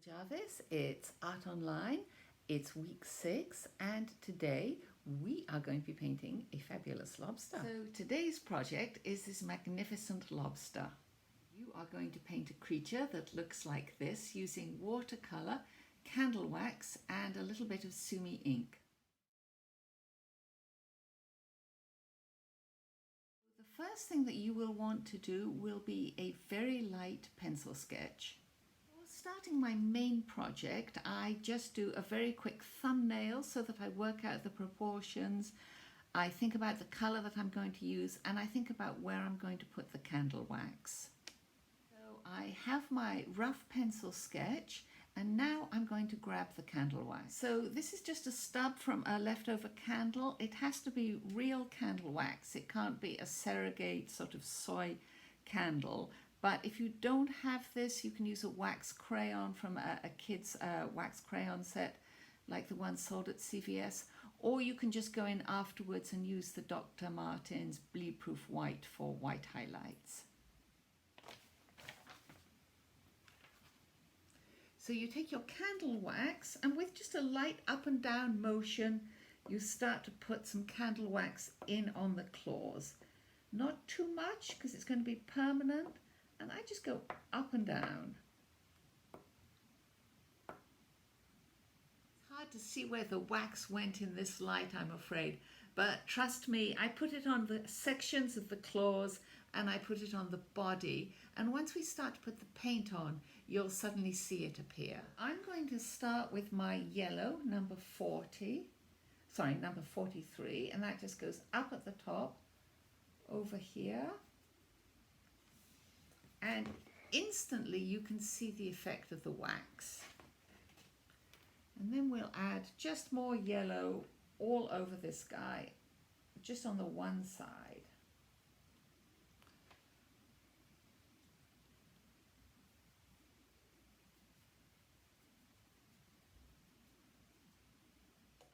Jarvis, it's Art Online, it's week 6, and today we are going to be painting a fabulous lobster. So today's project is this magnificent lobster. You are going to paint a creature that looks like this using watercolor, candle wax, and a little bit of sumi ink. The first thing that you will want to do will be a very light pencil sketch. Starting my main project, I just do a very quick thumbnail so that I work out the proportions, I think about the colour that I'm going to use, and I think about where I'm going to put the candle wax. So I have my rough pencil sketch, and now I'm going to grab the candle wax. So this is just a stub from a leftover candle. It has to be real candle wax. It can't be a surrogate sort of soy candle. But if you don't have this, you can use a wax crayon from a kid's wax crayon set, like the one sold at CVS, or you can just go in afterwards and use the Dr. Martens Bleed Proof White for white highlights. So you take your candle wax, and with just a light up and down motion, you start to put some candle wax in on the claws. Not too much, because it's going to be permanent. And I just go up and down. It's hard to see where the wax went in this light, I'm afraid. But trust me, I put it on the sections of the claws and I put it on the body. And once we start to put the paint on, you'll suddenly see it appear. I'm going to start with my yellow, number 43, and that just goes up at the top, over here. And instantly you can see the effect of the wax. And then we'll add just more yellow all over this guy, just on the one side.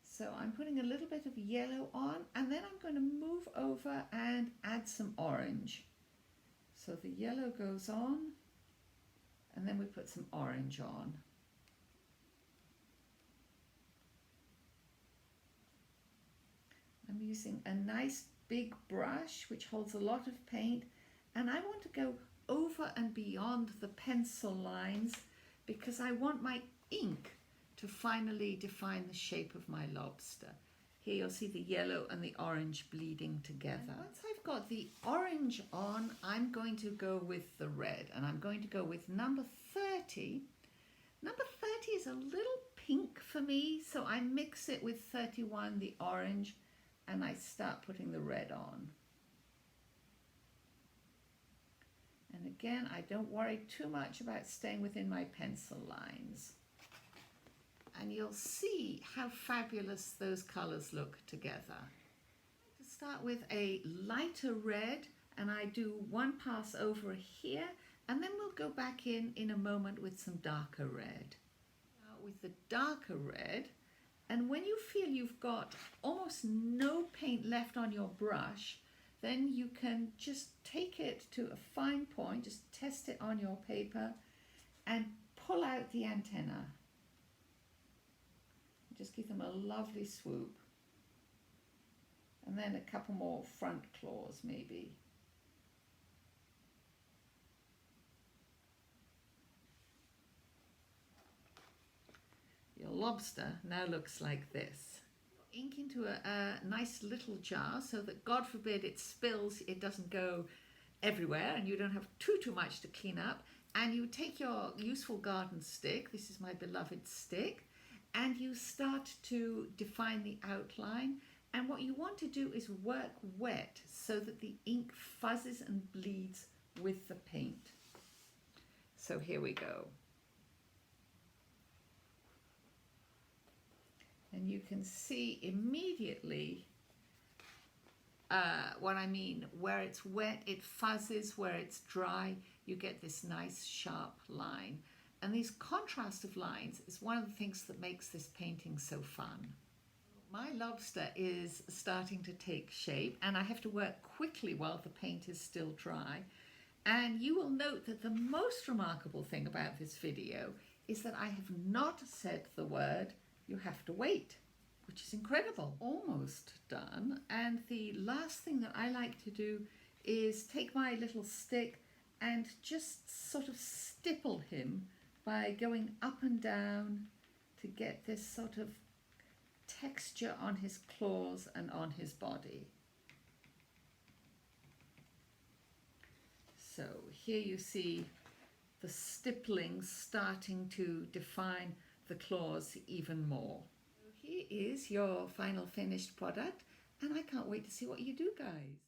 So I'm putting a little bit of yellow on, and then I'm going to move over and add some orange. So the yellow goes on, and then we put some orange on. I'm using a nice big brush which holds a lot of paint, and I want to go over and beyond the pencil lines because I want my ink to finally define the shape of my lobster. Here you'll see the yellow and the orange bleeding together. And once I've got the orange on, I'm going to go with the red, and I'm going to go with number 30. Number 30 is a little pink for me, so I mix it with 31, the orange, and I start putting the red on. And again, I don't worry too much about staying within my pencil lines. And you'll see how fabulous those colors look together. To start with a lighter red, and I do one pass over here, and then we'll go back in a moment with some darker red. Now with the darker red, and when you feel you've got almost no paint left on your brush, then you can just take it to a fine point, just test it on your paper, and pull out the antenna. Just give them a lovely swoop. And then a couple more front claws maybe. Your lobster now looks like this. Ink into a nice little jar so that, God forbid, it spills, it doesn't go everywhere and you don't have too much to clean up. And you take your useful garden stick, this is my beloved stick, and you start to define the outline. And what you want to do is work wet so that the ink fuzzes and bleeds with the paint. So here we go. And you can see immediately what I mean. Where it's wet, it fuzzes. Where it's dry, you get this nice sharp line. And these contrast of lines is one of the things that makes this painting so fun. My lobster is starting to take shape, and I have to work quickly while the paint is still dry. And you will note that the most remarkable thing about this video is that I have not said the word, you have to wait, which is incredible. Almost done. And the last thing that I like to do is take my little stick and just sort of stipple him by going up and down to get this sort of texture on his claws and on his body. So here you see the stippling starting to define the claws even more. So here is your final finished product, and I can't wait to see what you do, guys.